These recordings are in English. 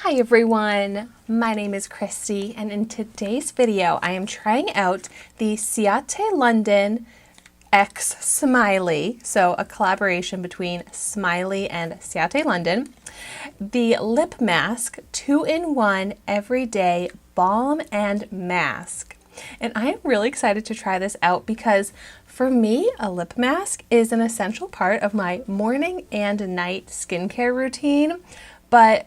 Hi everyone, my name is Christy and in today's video I am trying out the Ciate London X Smiley, so a collaboration between Smiley and Ciate London, the lip mask 2-in-1 everyday balm and mask. And I am really excited to try this out because for me, a lip mask is an essential part of my morning and night skincare routine, but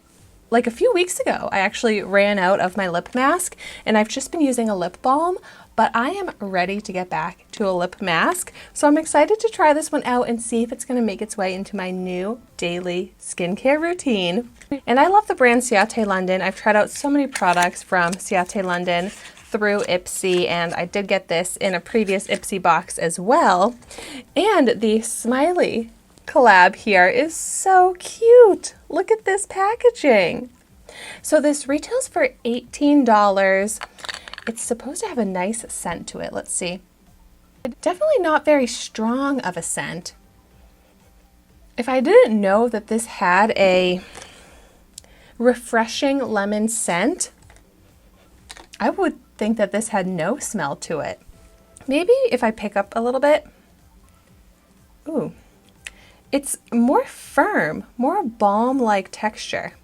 like a few weeks ago, I actually ran out of my lip mask and I've just been using a lip balm, but I am ready to get back to a lip mask. So I'm excited to try this one out and see if it's going to make its way into my new daily skincare routine. And I love the brand Ciate London. I've tried out so many products from Ciate London through Ipsy, and I did get this in a previous Ipsy box as well. And the Smiley collab here is so cute. Look at this packaging. So this retails for $18. It's supposed to have a nice scent to it. Let's see. Definitely not very strong of a scent. If I didn't know that this had a refreshing lemon scent, I would think that this had no smell to it. Maybe if I pick up a little bit. Ooh. It's more firm, more balm-like texture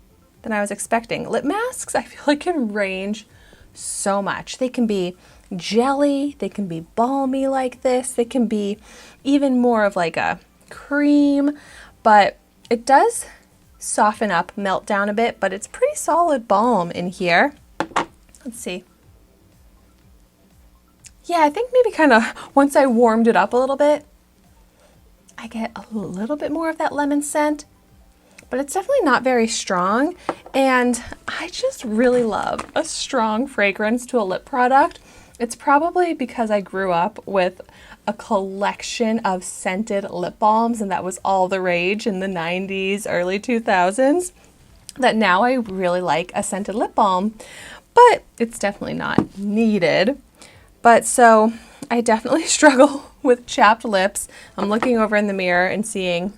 than I was expecting. Lip masks, I feel like can range so much. They can be jelly, they can be balmy like this, they can be even more of like a cream, but it does soften up, melt down a bit, but it's pretty solid balm in here. Let's see. Yeah, I think maybe kind of once I warmed it up a little bit, I get a little bit more of that lemon scent, but it's definitely not very strong. And I just really love a strong fragrance to a lip product. It's probably because I grew up with a collection of scented lip balms and that was all the rage in the 90s, early 2000s, that now I really like a scented lip balm, but it's definitely not needed. But so I definitely struggle with chapped lips. I'm looking over in the mirror and seeing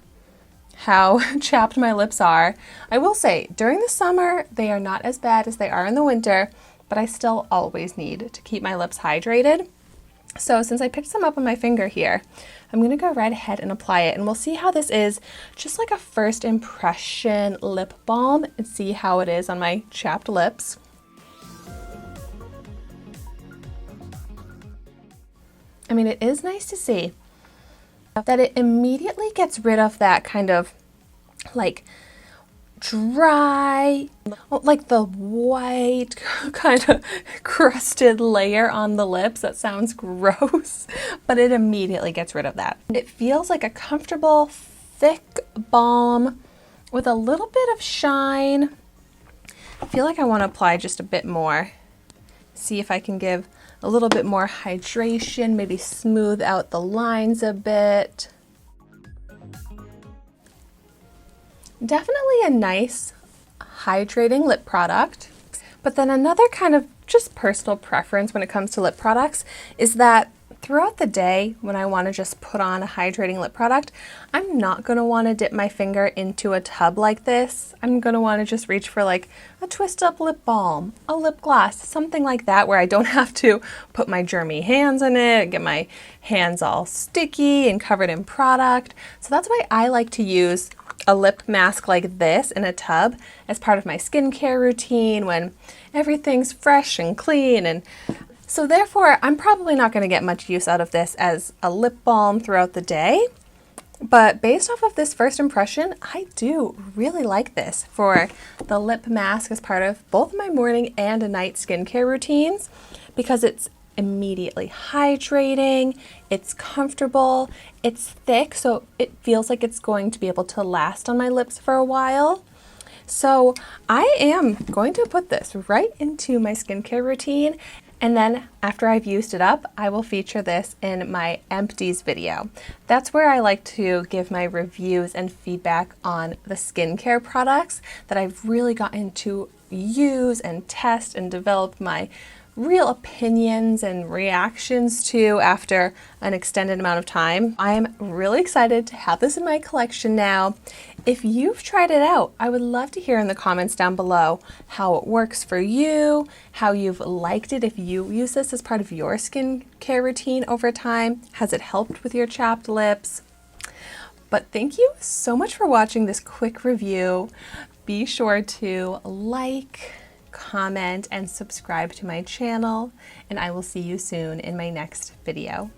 how chapped my lips are. I will say, during the summer, they are not as bad as they are in the winter, but I still always need to keep my lips hydrated. So since I picked some up on my finger here, I'm gonna go right ahead and apply it, and we'll see how this is just like a first impression lip balm and see how it is on my chapped lips. I mean, it is nice to see that it immediately gets rid of that kind of like dry, like the white kind of crusted layer on the lips. That sounds gross, but it immediately gets rid of that. It feels like a comfortable, thick balm with a little bit of shine. I feel like I want to apply just a bit more. See if I can give a little bit more hydration, maybe smooth out the lines a bit. Definitely a nice hydrating lip product. But then another kind of just personal preference when it comes to lip products is that throughout the day, when I want to just put on a hydrating lip product, I'm not going to want to dip my finger into a tub like this. I'm going to want to just reach for like a twist up lip balm, a lip gloss, something like that where I don't have to put my germy hands in it, get my hands all sticky and covered in product. So that's why I like to use a lip mask like this in a tub as part of my skincare routine when everything's fresh and clean. And so therefore, I'm probably not going to get much use out of this as a lip balm throughout the day. But based off of this first impression, I do really like this for the lip mask as part of both my morning and night skincare routines because it's immediately hydrating, it's comfortable, it's thick, so it feels like it's going to be able to last on my lips for a while. So I am going to put this right into my skincare routine, and then after I've used it up, I will feature this in my empties video. That's where I like to give my reviews and feedback on the skincare products that I've really gotten to use and test and develop my real opinions and reactions to after an extended amount of time. I am really excited to have this in my collection now. If you've tried it out, I would love to hear in the comments down below how it works for you, how you've liked it, if you use this as part of your skincare routine over time. Has it helped with your chapped lips? But thank you so much for watching this quick review. Be sure to like, comment, and subscribe to my channel, and I will see you soon in my next video.